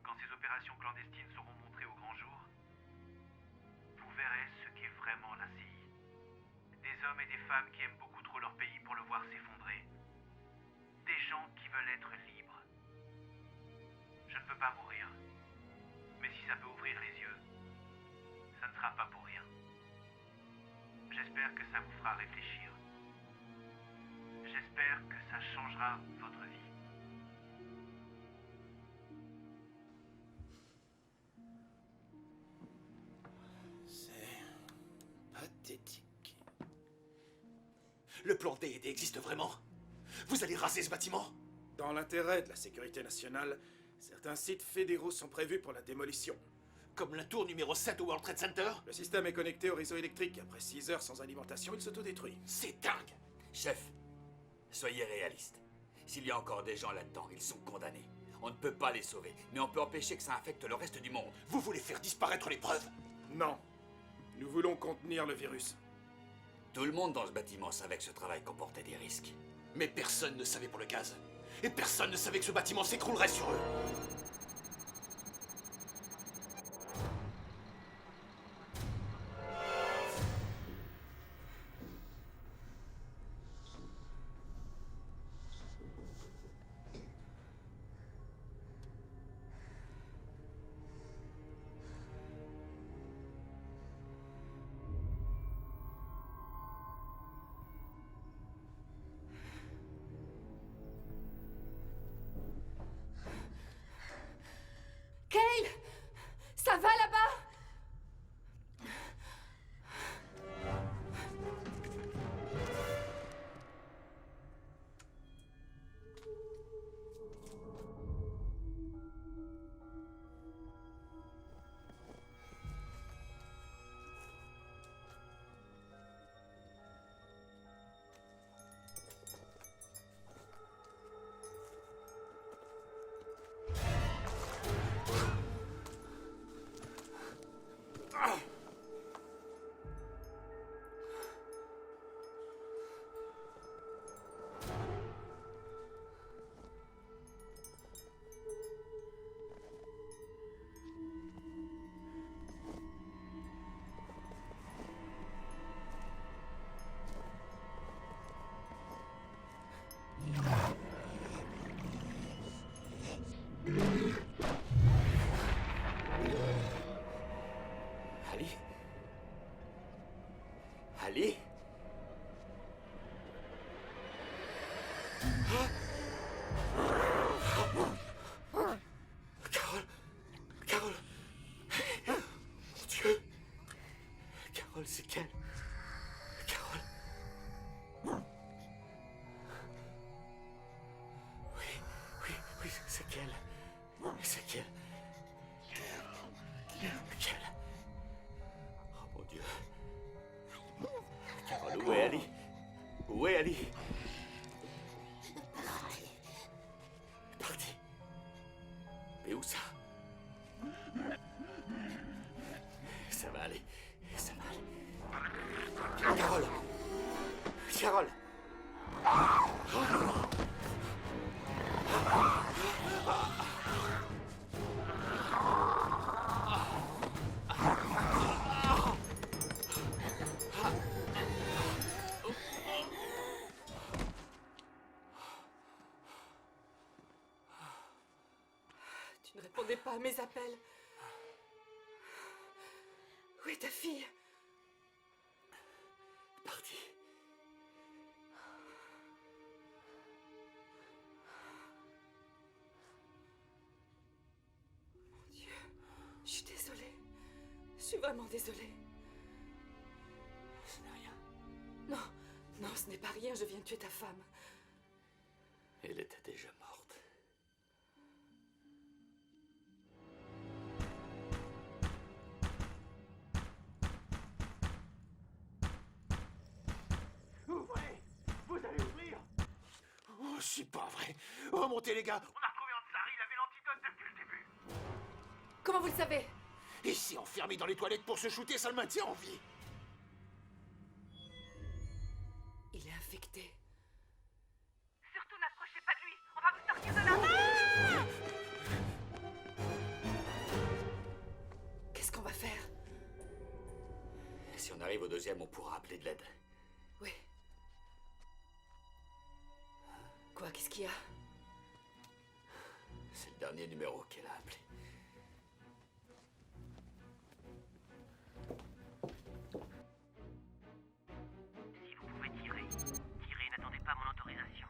B: Quand ces opérations clandestines seront montrées au grand jour, vous verrez ce qu'est vraiment la CI. Des hommes et des femmes qui aiment beaucoup trop leur pays pour le voir s'effondrer. Des gens qui veulent être libres. Je ne veux pas mourir. Mais si ça peut ouvrir les yeux, ça ne sera pas pour rien. J'espère que ça vous fera réfléchir. J'espère que ça changera votre vie.
P: C'est pathétique.
A: Le plan D&D existe vraiment? Vous allez raser ce bâtiment?
P: Dans l'intérêt de la sécurité nationale, certains sites fédéraux sont prévus pour la démolition.
A: Comme la tour numéro 7 au World Trade Center?
P: Le système est connecté au réseau électrique. Après 6 heures sans alimentation, il s'autodétruit.
A: C'est dingue!
H: Chef, soyez réaliste. S'il y a encore des gens là-dedans, ils sont condamnés. On ne peut pas les sauver, mais on peut empêcher que ça infecte le reste du monde.
A: Vous voulez faire disparaître les preuves?
P: Non. Nous voulons contenir le virus.
H: Tout le monde dans ce bâtiment savait que ce travail comportait des risques.
A: Mais personne ne savait pour le gaz. Et personne ne savait que ce bâtiment s'écroulerait sur eux.
Q: Cale! Ça va là-bas?
H: Ali? Ali? Carole? Carole? Mon Dieu! Carole, c'est qu'elle? Carole? Oui, c'est qu'elle. C'est qu'elle. Quelle? Oh mon Dieu. Carole, où est Ali? Où est Ali? Parti. Mais où ça? Ça va aller. Ça va aller. Carole! Carole!
Q: Tu ne répondais pas à mes appels. Où est ta fille?
H: Parti.
Q: Mon Dieu, je suis désolée. Je suis vraiment désolée.
H: Ce n'est rien.
Q: Non, non, ce n'est pas rien, je viens de tuer ta femme.
H: Elle était déjà morte.
O: Ouvrez! Vous allez ouvrir!
C: Oh, c'est pas vrai. Remontez, les gars.
O: On a retrouvé Ansari, il avait l'antidote depuis le début.
Q: Comment vous le savez?
C: Il s'est enfermé dans les toilettes pour se shooter, ça le maintient en vie.
Q: Il est infecté.
I: Surtout n'approchez pas de lui. On va vous sortir de là.
Q: Qu'est-ce qu'on va faire?
H: Si on arrive au deuxième, on pourra appeler de l'aide.
Q: Oui. Quoi, qu'est-ce qu'il y a?
H: C'est le dernier numéro qu'elle a appelé.
N: Si vous pouvez tirer, tirez, n'attendez pas mon autorisation.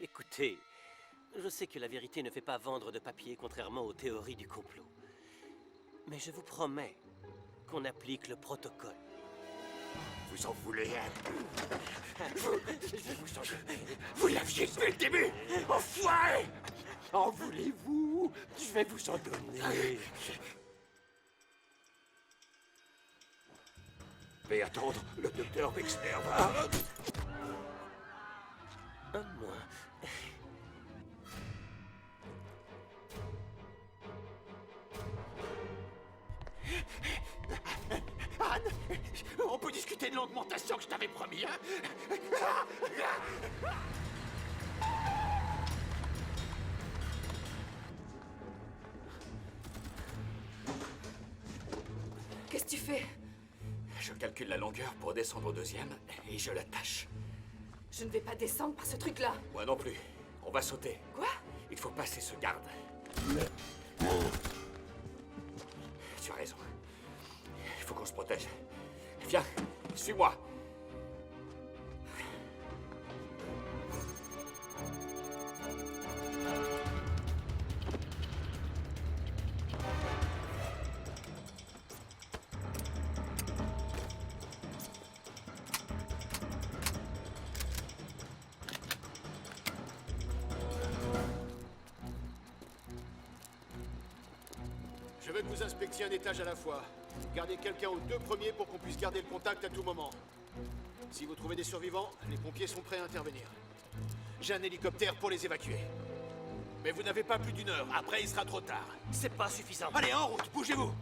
L: Écoutez, je sais que la vérité ne fait pas vendre de papier, contrairement aux théories du complot. Mais je vous promets qu'on applique le protocole.
C: Vous en voulez un? Je vais vous en donner. Vous l'aviez depuis le début. Enfoiré! En voulez-vous? Je vais vous en donner.
K: Veuillez attendre, le docteur Wexner va...
L: Un moins.
C: Anne, on peut discuter de l'augmentation que je t'avais promis, hein?
Q: Qu'est-ce que tu fais?
H: Je calcule la longueur pour descendre au deuxième et je l'attache.
Q: Je ne vais pas descendre par ce truc-là.
H: Moi non plus. On va sauter.
Q: Quoi?
H: Il faut passer ce garde. Tu as raison. Il faut qu'on se protège. Viens, suis-moi.
A: Je veux que vous inspectiez un étage à la fois. Gardez quelqu'un aux 2 premiers pour qu'on puisse garder le contact à tout moment. Si vous trouvez des survivants, les pompiers sont prêts à intervenir. J'ai un hélicoptère pour les évacuer. Mais vous n'avez pas plus d'1 heure. Après, il sera trop tard.
L: C'est pas suffisant.
A: Allez, en route, bougez-vous.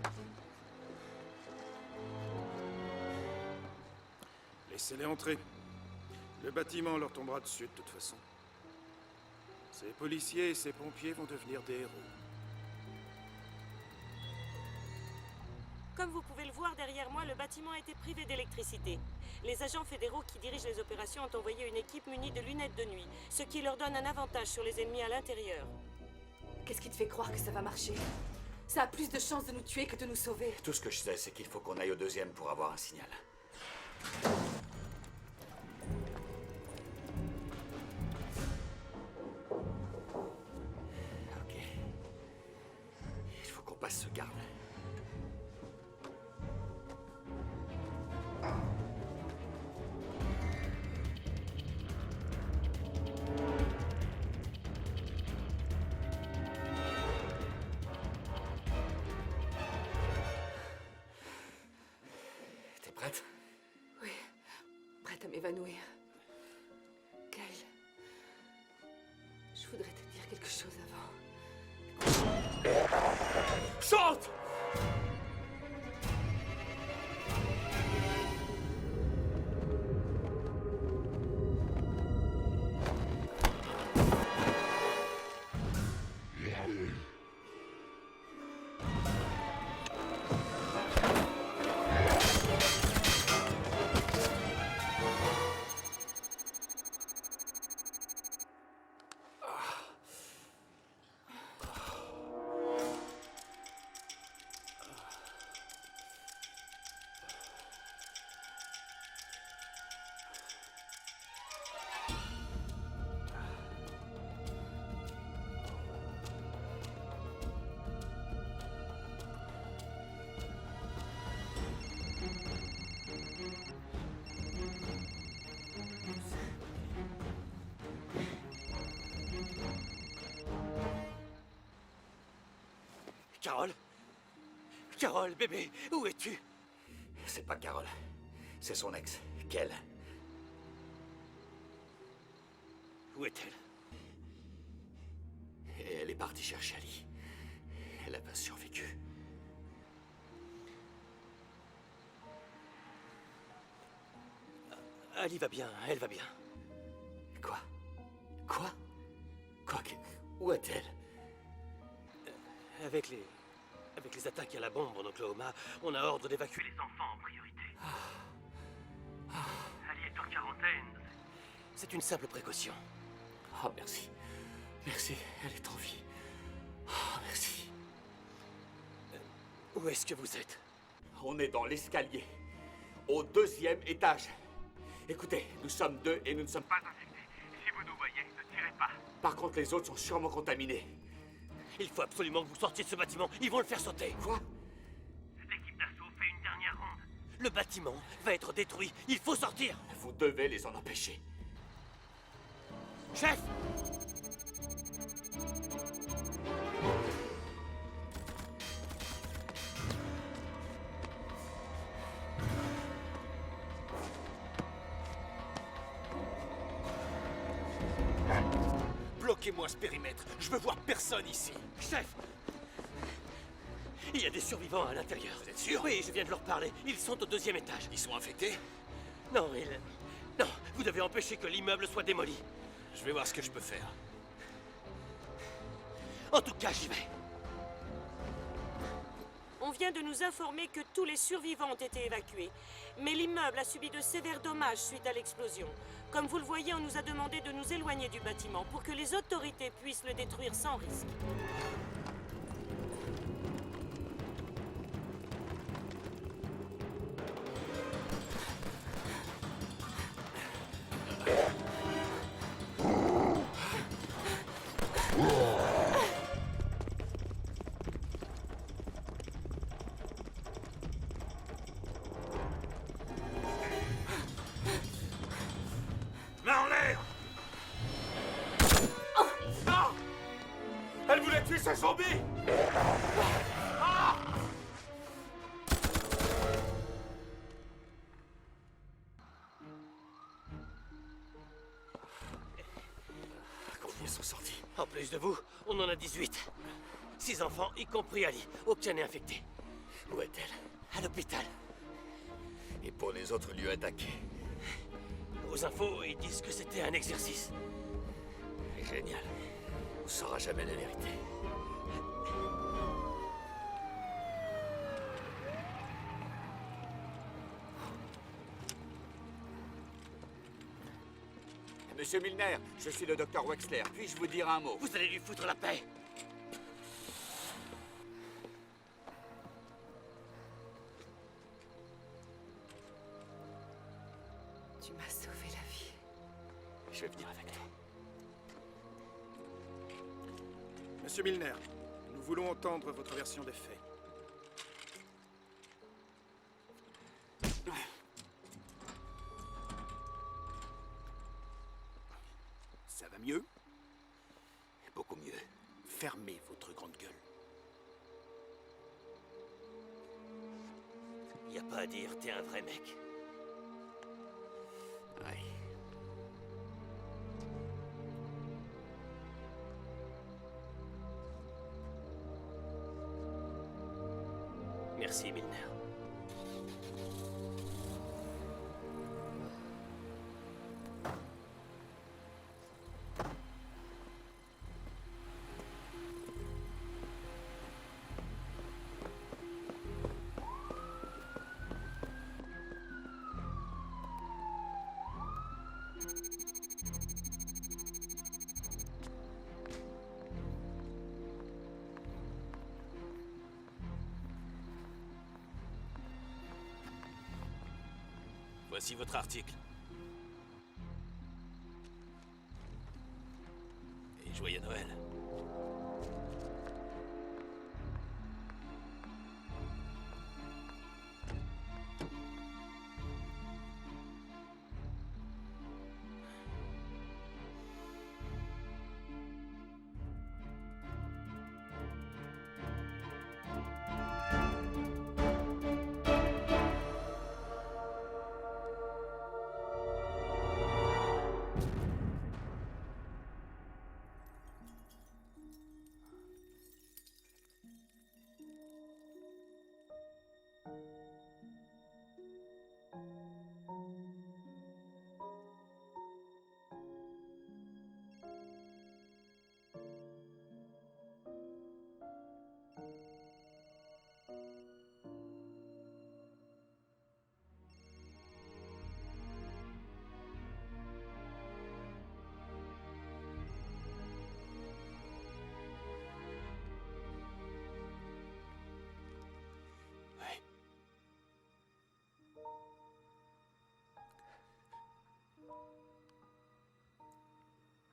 P: Laissez-les entrer. Le bâtiment leur tombera dessus de toute façon. Ces policiers et ces pompiers vont devenir des héros.
M: Comme vous pouvez le voir derrière moi, le bâtiment a été privé d'électricité. Les agents fédéraux qui dirigent les opérations ont envoyé une équipe munie de lunettes de nuit, ce qui leur donne un avantage sur les ennemis à l'intérieur.
Q: Qu'est-ce qui te fait croire que ça va marcher? Ça a plus de chances de nous tuer que de nous sauver.
H: Tout ce que je sais, c'est qu'il faut qu'on aille au deuxième pour avoir un signal. Ok. Il faut qu'on passe ce garde. T'es prête?
Q: Oui, prête à m'évanouir. Kyle, je voudrais te dire quelque chose avant.
C: Saute!
L: Carole? Carole, bébé, où es-tu?
H: C'est pas Carole. C'est son ex, Kel.
L: Où est-elle?
H: Et elle est partie chercher Ali. Elle a pas survécu.
L: Ali va bien, elle va bien.
H: Quoi? Quoi? Où est-elle?
L: Avec les attaques à la bombe en Oklahoma, on a ordre d'évacuer les enfants en priorité. Ali est en quarantaine. C'est une simple précaution.
H: Oh, merci. Merci, elle est en vie. Oh, merci.
L: Où est-ce que vous êtes?
H: On est dans l'escalier, au 2e étage. Écoutez, nous sommes 2 et nous ne sommes pas infectés. Si vous nous voyez, ne tirez pas. Par contre, les autres sont sûrement contaminés.
L: Il faut absolument que vous sortiez de ce bâtiment. Ils vont le faire sauter.
H: Quoi?
L: Cette équipe d'assaut fait une dernière ronde. Le bâtiment va être détruit. Il faut sortir.
H: Vous devez les en empêcher.
L: Chef!
A: Bloquez-moi ce périmètre. Je veux voir personne ici.
L: Chef! Il y a des survivants à l'intérieur.
A: Vous êtes sûr?
L: Oui, je viens de leur parler. Ils sont au 2e étage.
A: Ils sont infectés?
L: Non, Non, vous devez empêcher que l'immeuble soit démoli.
A: Je vais voir ce que je peux faire.
L: En tout cas, j'y vais.
M: On vient de nous informer que tous les survivants ont été évacués. Mais l'immeuble a subi de sévères dommages suite à l'explosion. Comme vous le voyez, on nous a demandé de nous éloigner du bâtiment pour que les autorités puissent le détruire sans risque.
H: Main en l'air! Non! Elle voulait tuer sa zombie! Ah! Combien sont sortis?
L: En plus de vous, on en a 18. 6 enfants, y compris Ali. Aucun n'est infecté.
H: Où est-elle?
L: À l'hôpital.
H: Et pour les autres lieux attaqués?
L: Aux infos, ils disent que c'était un exercice.
H: Génial. On ne saura jamais la vérité. Monsieur Milner, je suis le docteur Wexler. Puis-je vous dire un mot?
L: Vous allez lui foutre la paix.
Q: Tu m'as sauvé la vie.
H: Je vais venir avec toi.
P: Monsieur Milner, nous voulons entendre votre version des faits. Ça va mieux?
H: Beaucoup mieux.
P: Fermez votre grande gueule.
L: Y a pas à dire, t'es un vrai mec.
H: Ouais.
L: Merci, Milner.
D: Voici votre article. Et joyeux Noël.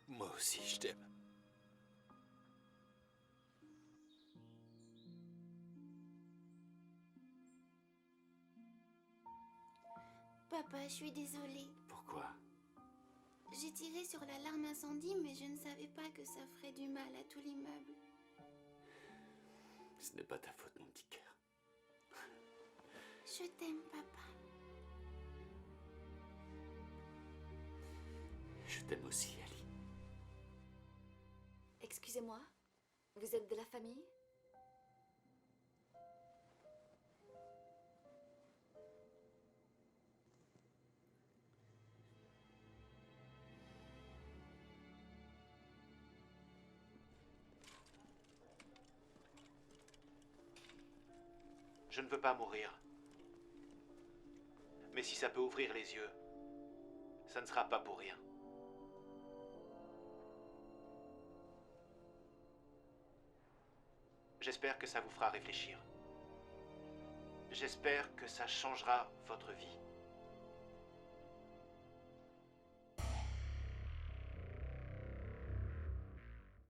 D: Moi aussi, je t'aime.
F: Papa, je suis désolée.
C: Pourquoi?
F: J'ai tiré sur l'alarme incendie, mais je ne savais pas que ça ferait du mal à tout l'immeuble.
C: Ce n'est pas ta faute, mon petit cœur.
F: Je t'aime, papa.
C: Je t'aime aussi, Ali.
R: Excusez-moi, vous êtes de la famille?
B: Je ne veux pas mourir. Mais si ça peut ouvrir les yeux, ça ne sera pas pour rien. J'espère que ça vous fera réfléchir. J'espère que ça changera votre vie.